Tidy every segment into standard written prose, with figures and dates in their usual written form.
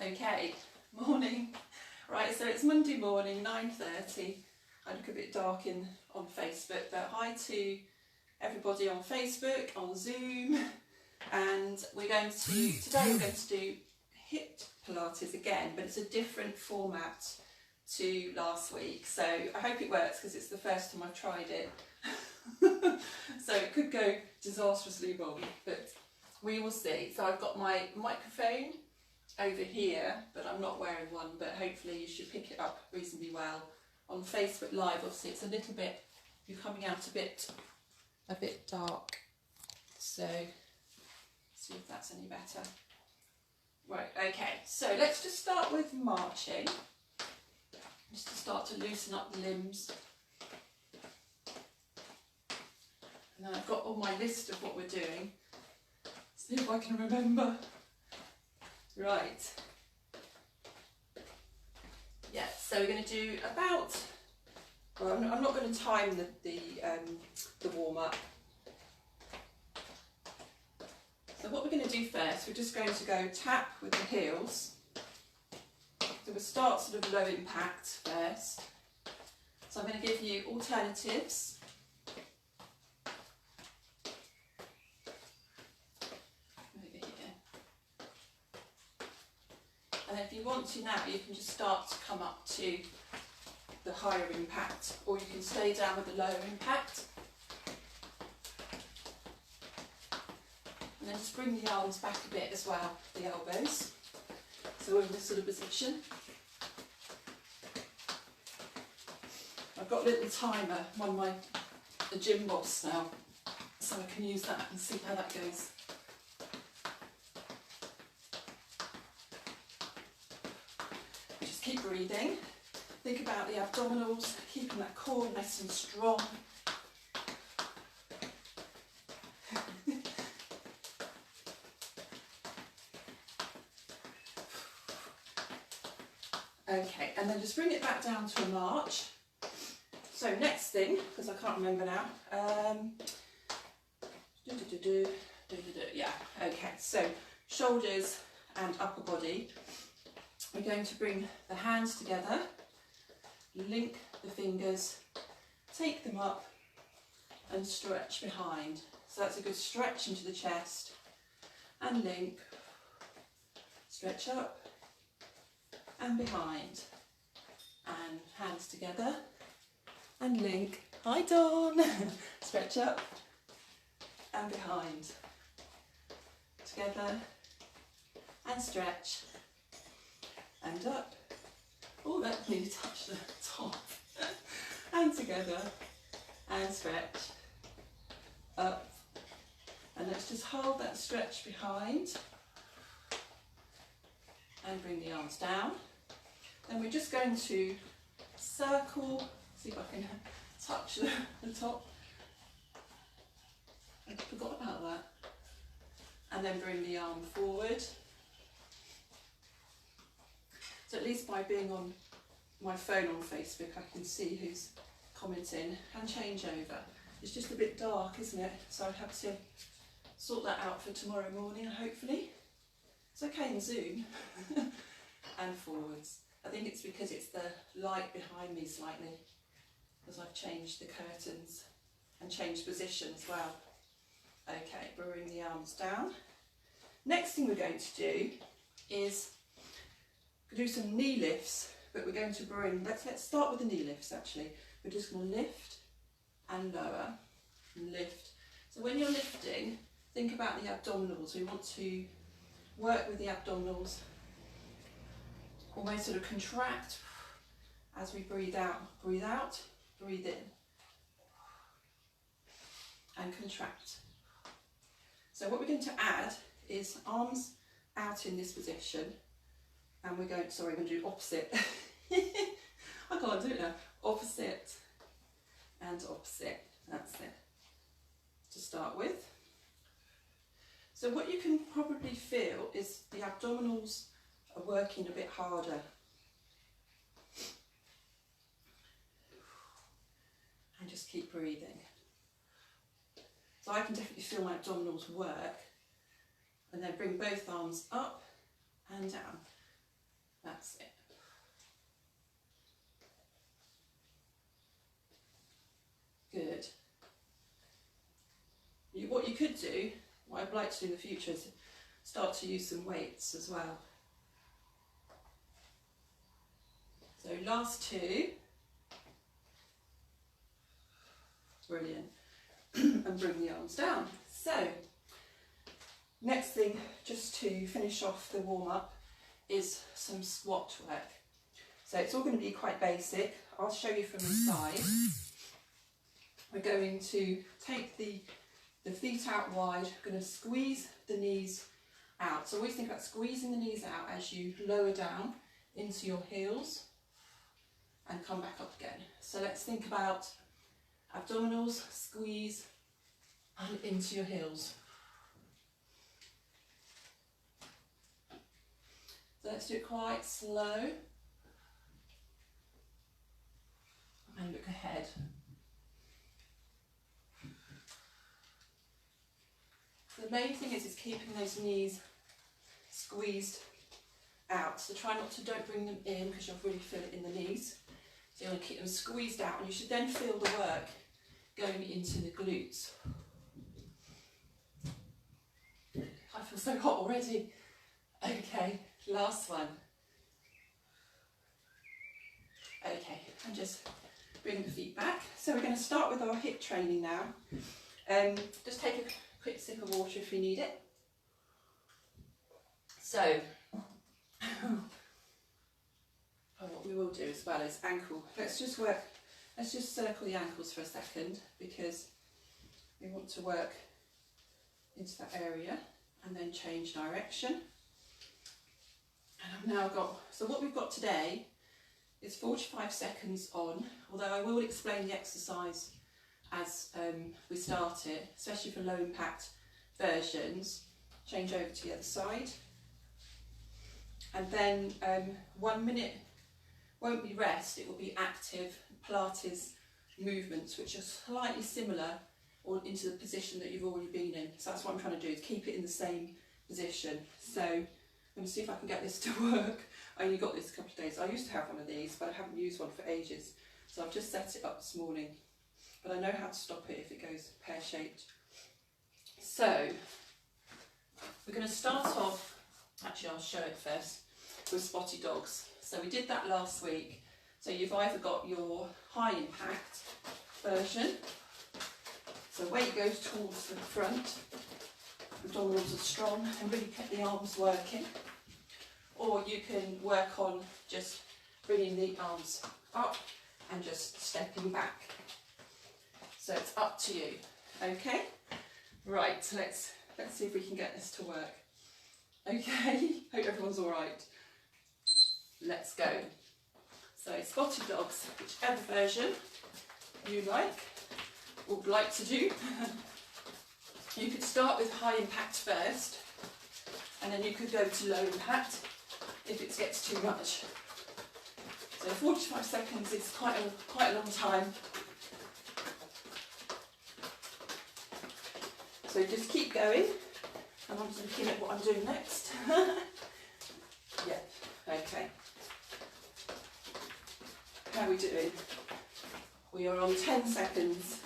Okay, morning. Right, so it's Monday morning, 9:30. I look a bit dark on Facebook, but hi to everybody on Facebook, on Zoom, and today we're going to do HIIT Pilates again, but it's a different format to last week. So I hope it works because it's the first time I've tried it. So it could go disastrously wrong, but we will see. So I've got my microphone over here, but I'm not wearing one, but hopefully you should pick it up reasonably well. On Facebook Live, obviously it's a little bit, you're coming out a bit dark, so see if that's any better. Right, okay, so let's just start with marching, just to start to loosen up the limbs. And then I've got all my list of what we're doing, see if I can remember. Right, yeah, so we're going to do about, well, I'm not going to time the warm-up. So what we're going to do first, we're just going to go tap with the heels. So we'll start sort of low impact first. So I'm going to give you alternatives. And if you want to now, you can just start to come up to the higher impact, or you can stay down with the lower impact. And then just bring the arms back a bit as well, the elbows. So we're in this sort of position. I've got a little timer, the gym boss now, so I can use that and see how that goes. Keep breathing. Think about the abdominals, keeping that core nice and strong. Okay, and then just bring it back down to a march. So next thing, because I can't remember now. Yeah, okay, so shoulders and upper body. We're going to bring the hands together, link the fingers, take them up and stretch behind. So that's a good stretch into the chest and link, stretch up and behind, and hands together and link. Hi Dawn! Stretch up and behind, together and stretch. And up. Oh, that nearly touched the top. And together. And stretch. Up. And let's just hold that stretch behind. And bring the arms down. Then we're just going to circle. See if I can touch the top. I forgot about that. And then bring the arm forward. So at least by being on my phone on Facebook, I can see who's commenting and change over. It's just a bit dark, isn't it? So I have to sort that out for tomorrow morning, hopefully. It's okay in Zoom. And forwards. I think it's because it's the light behind me slightly, because I've changed the curtains and changed position as well. Okay, bring the arms down. Next thing we're going to do is do some knee lifts, but we're going to bring, let's start with the knee lifts actually. We're just going to lift and lower and lift. So when you're lifting, think about the abdominals. We want to work with the abdominals, almost sort of contract as we breathe out, breathe in and contract. So what we're going to add is arms out in this position. And we're going to do opposite. I can't do it now. Opposite and opposite. That's it. To start with. So what you can probably feel is the abdominals are working a bit harder. And just keep breathing. So I can definitely feel my abdominals work. And then bring both arms up and down. That's it. Good. What you could do, what I'd like to do in the future, is start to use some weights as well. So last two. Brilliant. And bring the arms down. So, next thing, just to finish off the warm-up, is some squat work. So it's all going to be quite basic. I'll show you from the side. We're going to take the feet out wide, we're going to squeeze the knees out. So always think about squeezing the knees out as you lower down into your heels and come back up again. So let's think about abdominals, squeeze, and into your heels. So let's do it quite slow. And look ahead. The main thing is keeping those knees squeezed out. So try not to, don't bring them in because you'll really feel it in the knees. So you want to keep them squeezed out, and you should then feel the work going into the glutes. I feel so hot already. Okay, last one. Okay, and just bring the feet back. So we're going to start with our hip training now. Just take a quick sip of water if you need it. So, what we will do as well is ankle. Let's just circle the ankles for a second, because we want to work into that area and then change direction. And I've now got, so what we've got today is 45 seconds on, although I will explain the exercise as we start it, especially for low impact versions. Change over to the other side. And then 1 minute won't be rest, it will be active Pilates movements, which are slightly similar or into the position that you've already been in. So that's what I'm trying to do, is keep it in the same position. So I'm going to see if I can get this to work. I only got this a couple of days. I used to have one of these, but I haven't used one for ages. So I've just set it up this morning. But I know how to stop it if it goes pear-shaped. So we're going to start off, actually I'll show it first, with spotty dogs. So we did that last week. So you've either got your high impact version, so weight goes towards the front, abdominals are strong and really get the arms working, or you can work on just bringing the arms up and just stepping back. So it's up to you. Okay, right, so let's see if we can get this to work. Okay, hope everyone's all right. Let's go. So spotted dogs, whichever version you like or would like to do. You could start with high impact first, and then you could go to low impact if it gets too much. So 45 seconds is quite a long time. So just keep going, and I'm just looking at what I'm doing next. Yeah, okay. How are we doing? We are on 10 seconds.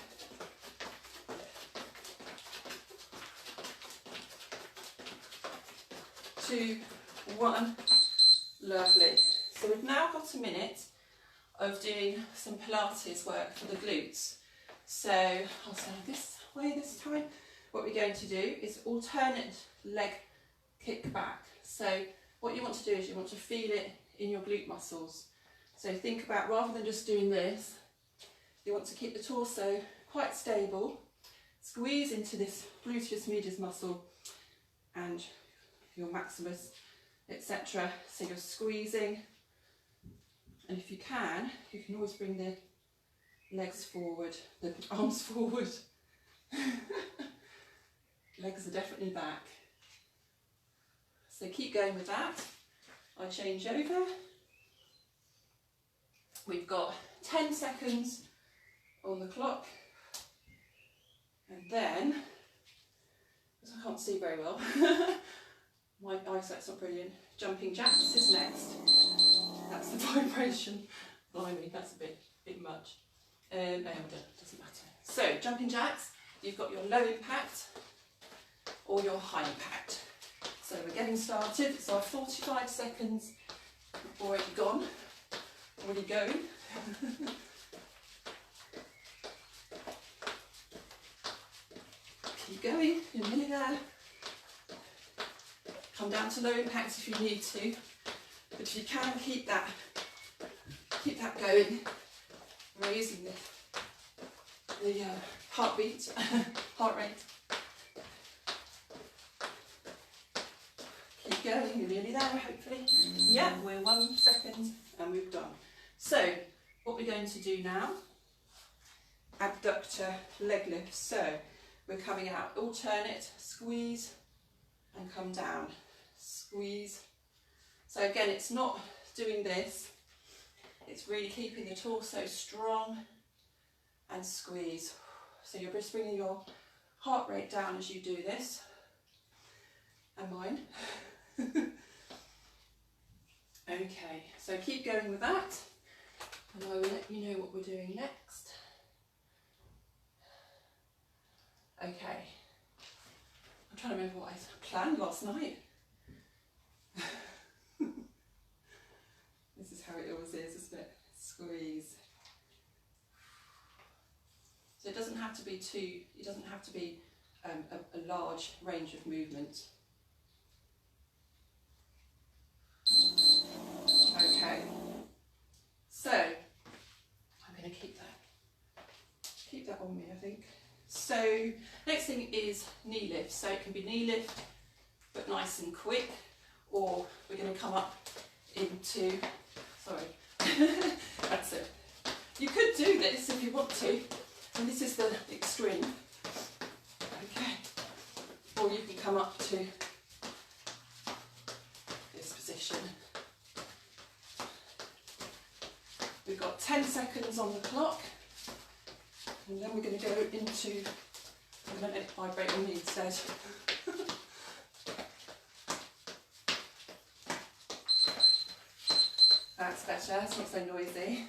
2, 1, lovely. So we've now got a minute of doing some Pilates work for the glutes. So I'll say this way this time. What we're going to do is alternate leg kick back. So what you want to do is you want to feel it in your glute muscles. So think about, rather than just doing this, you want to keep the torso quite stable, squeeze into this gluteus medius muscle and your maximus, etc. So you're squeezing, and if you can always bring the legs forward, the arms forward. Legs are definitely back. So keep going with that. I change over. We've got 10 seconds on the clock, and then, because I can't see very well, my eyesight's not brilliant, jumping jacks is next. That's the vibration. Blimey, that's a bit much. No, it doesn't matter. So, jumping jacks, you've got your low impact or your high impact. So we're getting started. It's our 45 seconds already gone, already going. Keep going, you're nearly there. Come down to low impact if you need to, but if you can, keep that going, raising the heartbeat, heart rate. Keep going, you're nearly there hopefully. Yeah, we're 1 second and we've done. So, what we're going to do now, abductor leg lift. So, we're coming out, alternate, squeeze and come down, squeeze. So again, it's not doing this, it's really keeping the torso strong and squeeze. So you're just bringing your heart rate down as you do this, and mine. Okay, so keep going with that, and I will let you know what we're doing next. Okay, I'm trying to remember what I planned last night. This is how it always is, isn't it? Squeeze. So it doesn't have to be a large range of movement. Okay, so I'm going to keep that on me, I think. So next thing is knee lift. So it can be knee lift, but nice and quick, or we're going to come up into, sorry, that's it. You could do this if you want to, and this is the extreme, okay, or you can come up to this position. We've got 10 seconds on the clock, and then we're going to go into, I'm going to let it vibrate on me instead. That's better, it's not so noisy.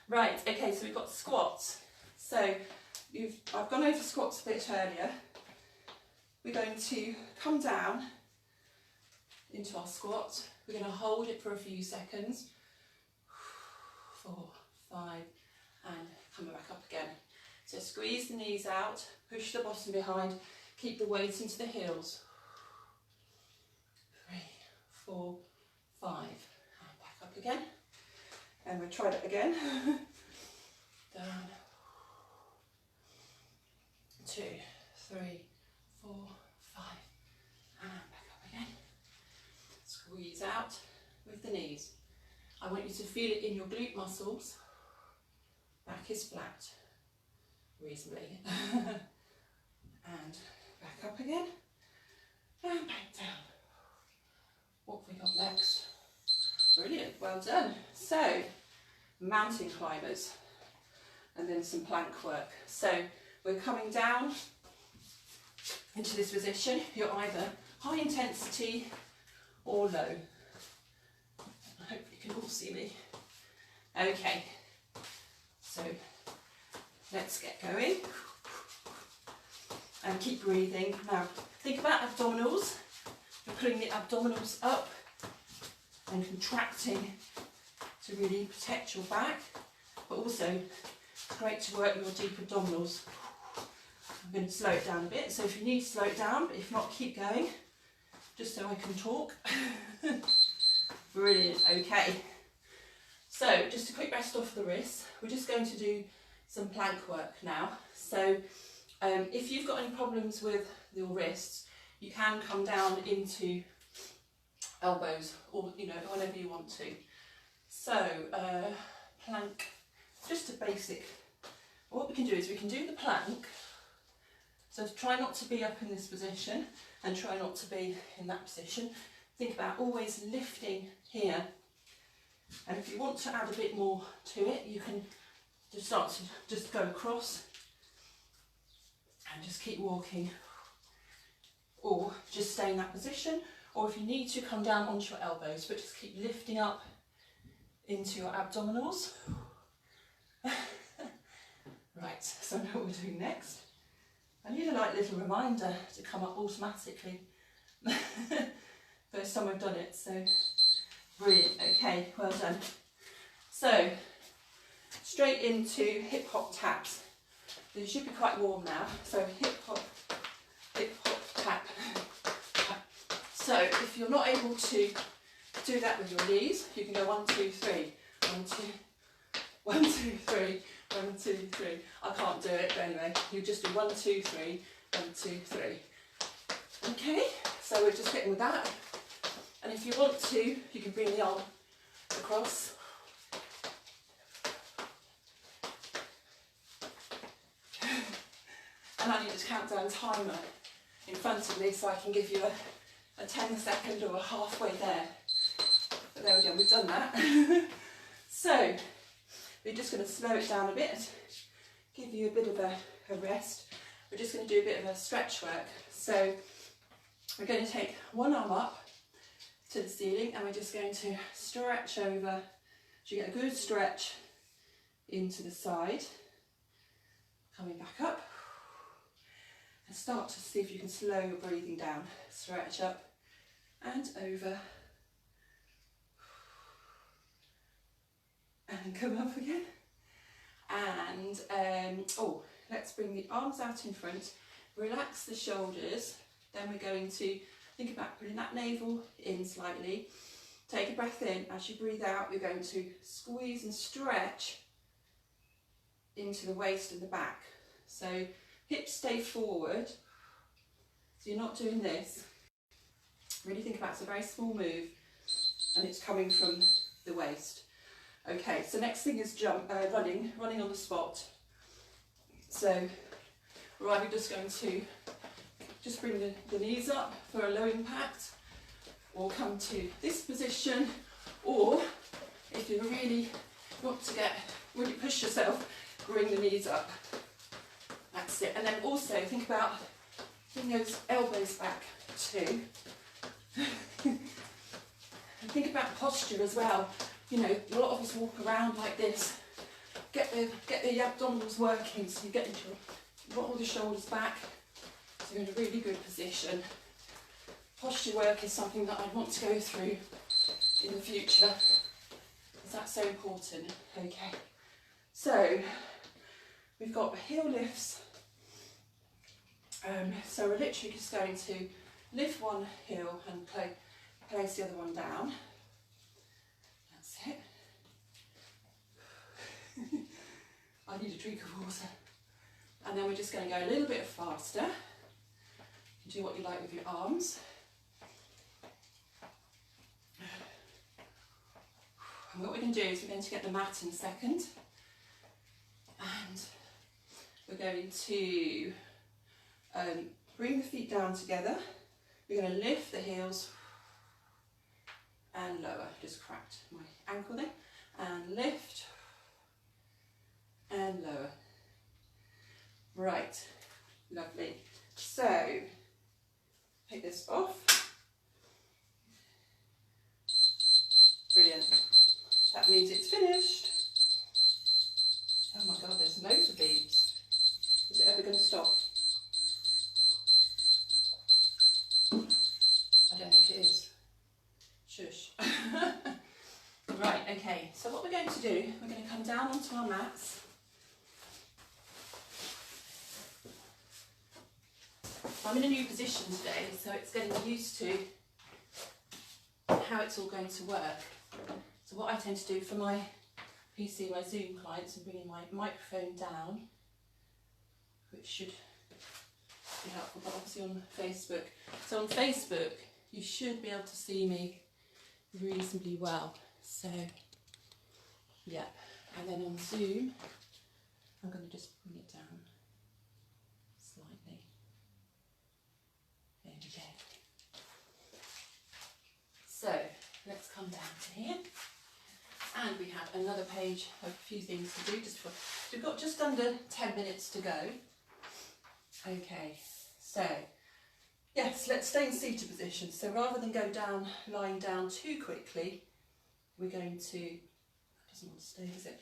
Right, okay, so we've got squats. So I've gone over squats a bit earlier. We're going to come down into our squat. We're going to hold it for a few seconds. 4, 5, and come back up again. So squeeze the knees out, push the bottom behind, keep the weight into the heels. 3, 4, 5. Up again, and we'll try that again. Down. 2, 3, 4, 5, and back up again. Squeeze out with the knees. I want you to feel it in your glute muscles. Back is flat, reasonably. And back up again, and back down. What have we got next? Brilliant, well done. So, mountain climbers, and then some plank work. So, we're coming down into this position. You're either high intensity or low. I hope you can all see me. Okay, so let's get going. And keep breathing. Now, think about abdominals. You're pulling the abdominals up and contracting to really protect your back, but also it's great to work your deep abdominals. I'm going to slow it down a bit, so if you need to slow it down, but if not, keep going, just so I can talk. Brilliant, okay. So just a quick rest off the wrists. We're just going to do some plank work now. So if you've got any problems with your wrists, you can come down into elbows, or whenever you want to. So plank, just a basic. What we can do is we can do the plank. So try not to be up in this position and try not to be in that position. Think about always lifting here, and if you want to add a bit more to it, you can just start to just go across and just keep walking, or just stay in that position. Or if you need to, come down onto your elbows, but just keep lifting up into your abdominals. Right, so I know what we're doing next. I need a little reminder to come up automatically. First time I've done it, so brilliant. Okay, well done. So straight into hip hop taps. They should be quite warm now. So hip hop tap, tap. So if you're not able to do that with your knees, you can go 1, 2, 3. 1, 2, 1, 2, 3. 1, 2, 3. I can't do it, but anyway, you just do 1, 2, 3. 1, 2, 3. Okay, so we're just getting with that. And if you want to, you can bring the arm across. And I need a countdown timer in front of me so I can give you a 10-second or a halfway there. But there we go, we've done that. So we're just going to slow it down a bit, give you a bit of a rest. We're just going to do a bit of a stretch work. So we're going to take one arm up to the ceiling and we're just going to stretch over, so you get a good stretch into the side. Coming back up. And start to see if you can slow your breathing down. Stretch up and over. And come up again. And let's bring the arms out in front. Relax the shoulders. Then we're going to think about putting that navel in slightly. Take a breath in. As you breathe out, you're going to squeeze and stretch into the waist and the back. So hips stay forward, so you're not doing this. Really think about it. It's a very small move and it's coming from the waist. Okay, so next thing is running on the spot. So we're either just going to just bring the knees up for a low impact, or come to this position, or if you really want to really push yourself, bring the knees up. That's it. And then also think about bring those elbows back too. And think about posture as well. You know, a lot of us walk around like this. Get the abdominals working, so you roll the shoulders back, so you're in a really good position. Posture work is something that I want to go through in the future, because that's so important. Okay, so we've got heel lifts. So we're literally just going to lift one heel and place the other one down. That's it. I need a drink of water. And then we're just going to go a little bit faster. You do what you like with your arms. And what we're going to do is we're going to get the mat in a second. And we're going to bring the feet down together. We're going to lift the heels and lower. Just cracked my ankle there. And lift and lower. Right, lovely. So, take this off. Brilliant. That means it's finished. Oh my God, there's loads of beeps. Is it ever going to stop? I don't think it is. Shush. Right, okay, so what we're going to do, we're going to come down onto our mats. I'm in a new position today, so it's getting used to how it's all going to work. So what I tend to do for my PC, my Zoom clients, and bringing my microphone down, which should be helpful, but obviously on Facebook. So on Facebook, you should be able to see me reasonably well. So, yeah. And then on Zoom, I'm going to just bring it down slightly. There we go. So, let's come down to here. And we have another page of a few things to do. We've got just under 10 minutes to go. Okay, so yes, let's stay in seated position. So rather than go down, lying down too quickly, we're going to doesn't want to stay, does it?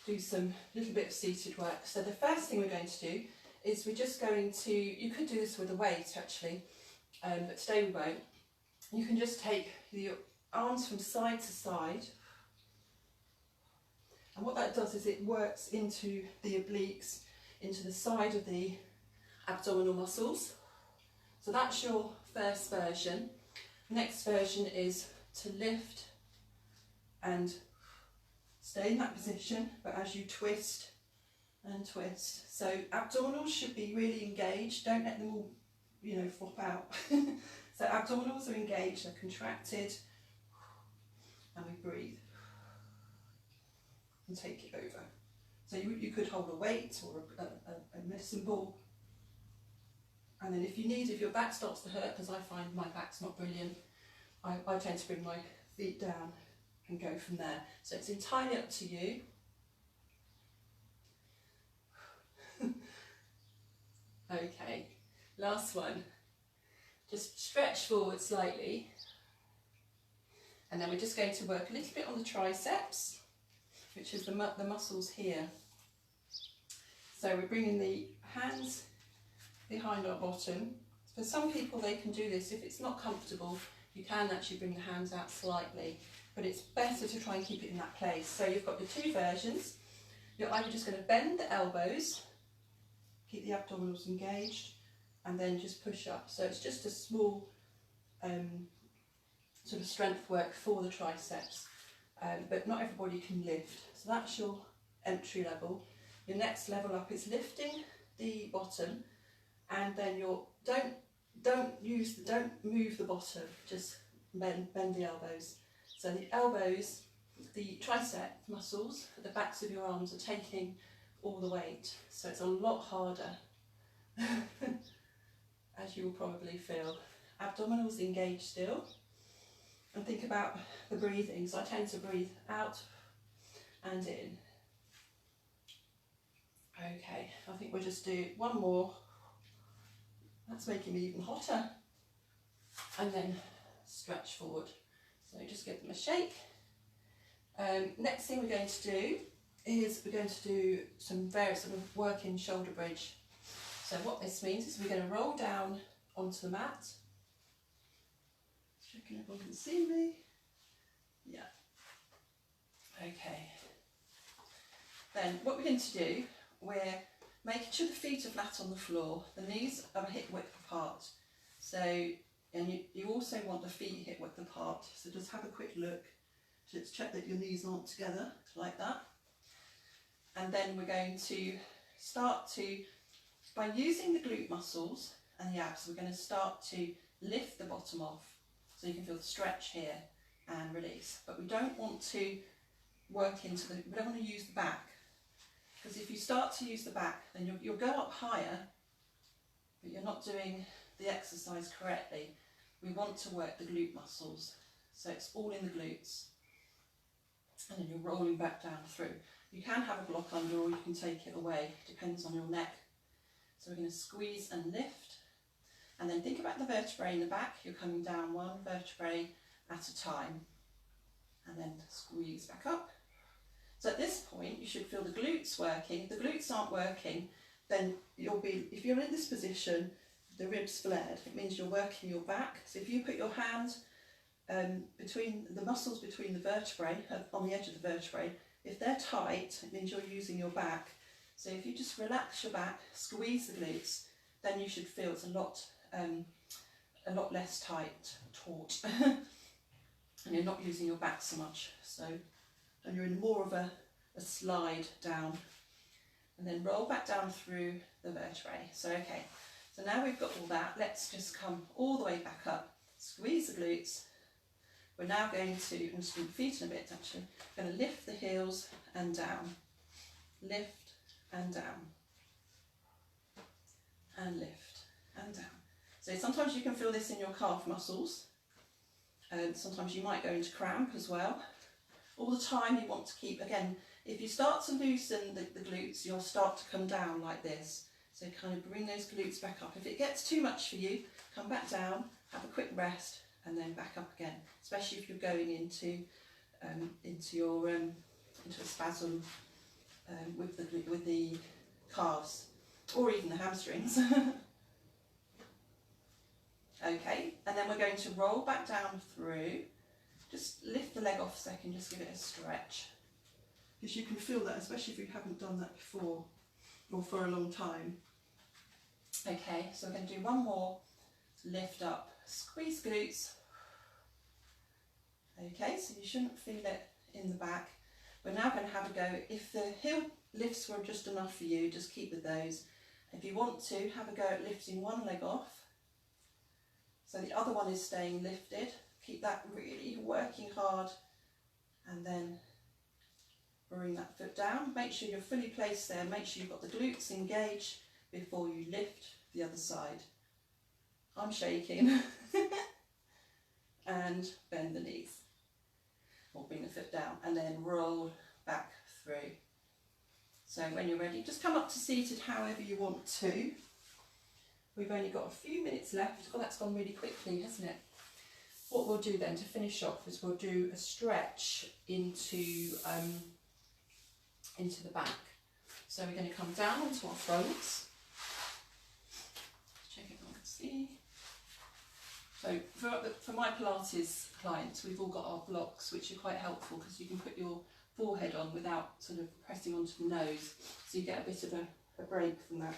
Do some little bit of seated work. So the first thing we're going to do is we're just going to, you could do this with a weight actually, but today we won't. You can just take your arms from side to side, and what that does is it works into the obliques, into the side of the abdominal muscles. So that's your first version. Next version is to lift and stay in that position, but as you twist and twist. So abdominals should be really engaged. Don't let them all, you know, flop out. So abdominals are engaged, they're contracted, and we breathe and take it over. So you could hold a weight or a medicine ball. And then if your back starts to hurt, because I find my back's not brilliant, I tend to bring my feet down and go from there. So it's entirely up to you. Okay, last one. Just stretch forward slightly. And then we're just going to work a little bit on the triceps, which is the muscles here. So we're bringing the hands behind our bottom. For some people they can do this. If it's not comfortable, you can actually bring the hands out slightly, but it's better to try and keep it in that place. So you've got your two versions. You're either just going to bend the elbows, keep the abdominals engaged, and then just push up. So it's just a small sort of strength work for the triceps, but not everybody can lift. So that's your entry level. Your next level up is lifting the bottom, and then don't move the bottom, just bend the elbows. So the elbows, the tricep muscles at the backs of your arms are taking all the weight, so it's a lot harder, as you will probably feel. Abdominals engaged still, and think about the breathing. So I tend to breathe out and in. Okay, I think we'll just do one more. That's making me even hotter. And then stretch forward. So just give them a shake. Next thing we're going to do is we're going to do some various sort of working shoulder bridge. So what this means is we're going to roll down onto the mat. Checking everyone can see me. Yeah. Okay. Then what we're going to do, we're making sure the feet are flat on the floor, the knees are hip width apart. So, and you also want the feet hip width apart. So just have a quick look. Just check that your knees aren't together, like that. And then we're going to start to, by using the glute muscles and the abs, we're going to start to lift the bottom off. So you can feel the stretch here and release. But we don't want to work into the, we don't want to use the back. Because if you start to use the back, then you'll go up higher, but you're not doing the exercise correctly. We want to work the glute muscles. So it's all in the glutes. And then you're rolling back down through. You can have a block under, or you can take it away, depends on your neck. So we're going to squeeze and lift. And then think about the vertebrae in the back. You're coming down one vertebrae at a time. And then squeeze back up. So at this point, you should feel the glutes working. If the glutes aren't working, then you'll be, if you're in this position, the ribs flared, it means you're working your back. So if you put your hand between the muscles between the vertebrae, on the edge of the vertebrae, if they're tight, it means you're using your back. So if you just relax your back, squeeze the glutes, then you should feel it's a lot less tight, taut, and you're not using your back so much. So, and you're in more of a slide down, and then roll back down through the vertebrae. So okay, so now we've got all that, let's just come all the way back up, squeeze the glutes. We're now going to, I'm just going to feet in a bit actually, going to lift the heels and down, lift and down, and lift and down. So sometimes you can feel this in your calf muscles, and sometimes you might go into cramp as well. All the time you want to keep, again, if you start to loosen the glutes, you'll start to come down like this. So kind of bring those glutes back up. If it gets too much for you, come back down, have a quick rest, and then back up again, especially if you're going into your into a spasm with the calves or even the hamstrings. Okay, and then we're going to roll back down through. Just lift the leg off a second, just give it a stretch. Because you can feel that, especially if you haven't done that before or for a long time. Okay, so we're going to do one more. Lift up, squeeze glutes. Okay, so you shouldn't feel it in the back. We're now going to have a go. If the heel lifts were just enough for you, just keep with those. If you want to, have a go at lifting one leg off. So the other one is staying lifted. Keep that really working hard, and then bring that foot down. Make sure you're fully placed there. Make sure you've got the glutes engaged before you lift the other side. I'm shaking. And bend the knees. Or bring the foot down and then roll back through. So when you're ready, just come up to seated however you want to. We've only got a few minutes left. Oh, that's gone really quickly, hasn't it? What we'll do then to finish off is we'll do a stretch into the back. So we're going to come down onto our fronts. Check if I can see. So for my Pilates clients, we've all got our blocks, which are quite helpful because you can put your forehead on without sort of pressing onto the nose, so you get a bit of a break from that.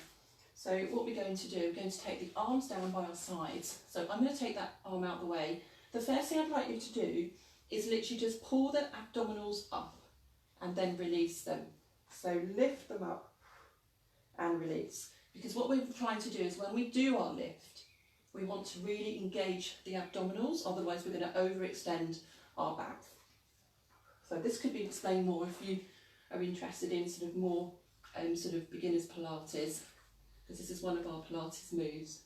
So what we're going to do, we're going to take the arms down by our sides. So I'm going to take that arm out the way. The first thing I'd like you to do is literally just pull the abdominals up and then release them. So lift them up and release. Because what we're trying to do is when we do our lift, we want to really engage the abdominals, otherwise we're going to overextend our back. So this could be explained more if you are interested in sort of more sort of beginners Pilates, because this is one of our Pilates moves.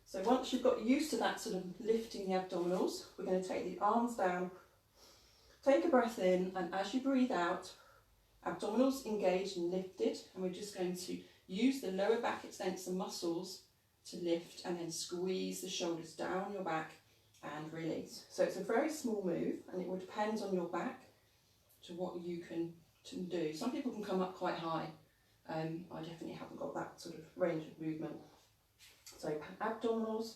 So once you've got used to that sort of lifting the abdominals, we're going to take the arms down, take a breath in, and as you breathe out, abdominals engaged and lifted, and we're just going to use the lower back extensor muscles to lift and then squeeze the shoulders down your back and release. So it's a very small move and it will depend on your back to what you can do. Some people can come up quite high. I definitely haven't got that sort of range of movement. So abdominals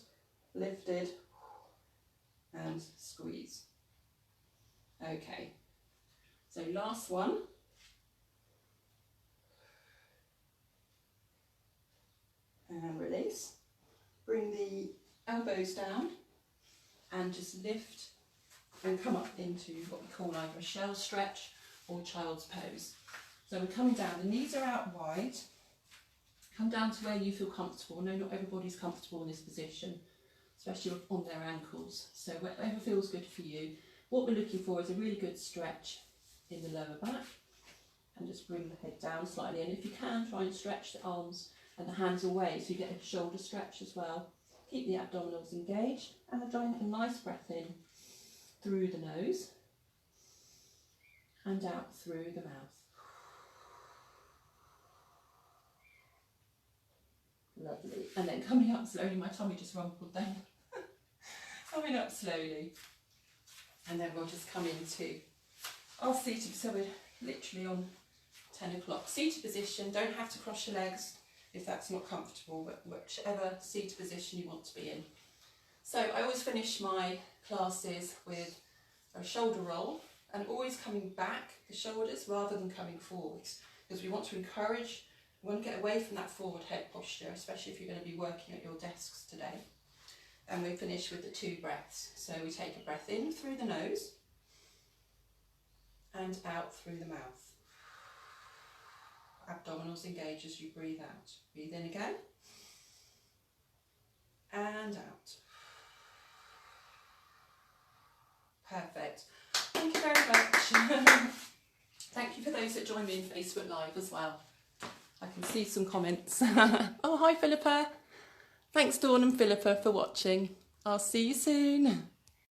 lifted and squeeze. Okay, so last one. And release. Bring the elbows down and just lift and come up into what we call either a shell stretch or child's pose. So we're coming down, the knees are out wide. Come down to where you feel comfortable. No, not everybody's comfortable in this position, especially on their ankles. So whatever feels good for you. What we're looking for is a really good stretch in the lower back, and just bring the head down slightly. And if you can, try and stretch the arms and the hands away so you get a shoulder stretch as well. Keep the abdominals engaged and a nice breath in through the nose and out through the mouth. Lovely. And then coming up slowly, my tummy just rumbled then. Coming up slowly. And then we'll just come into our seated, so we're literally on 10 o'clock. Seated position, don't have to cross your legs if that's not comfortable, but whichever seated position you want to be in. So I always finish my classes with a shoulder roll and always coming back the shoulders rather than coming forwards, because we want to encourage, we want to get away from that forward head posture, especially if you're going to be working at your desks today. And we finish with the 2 breaths. So we take a breath in through the nose and out through the mouth. Abdominals engage as you breathe out. Breathe in again and out. Perfect. Thank you very much. Thank you for those that join me in Facebook Live as well. I can see some comments. Oh, hi Philippa. Thanks Dawn and Philippa for watching. I'll see you soon.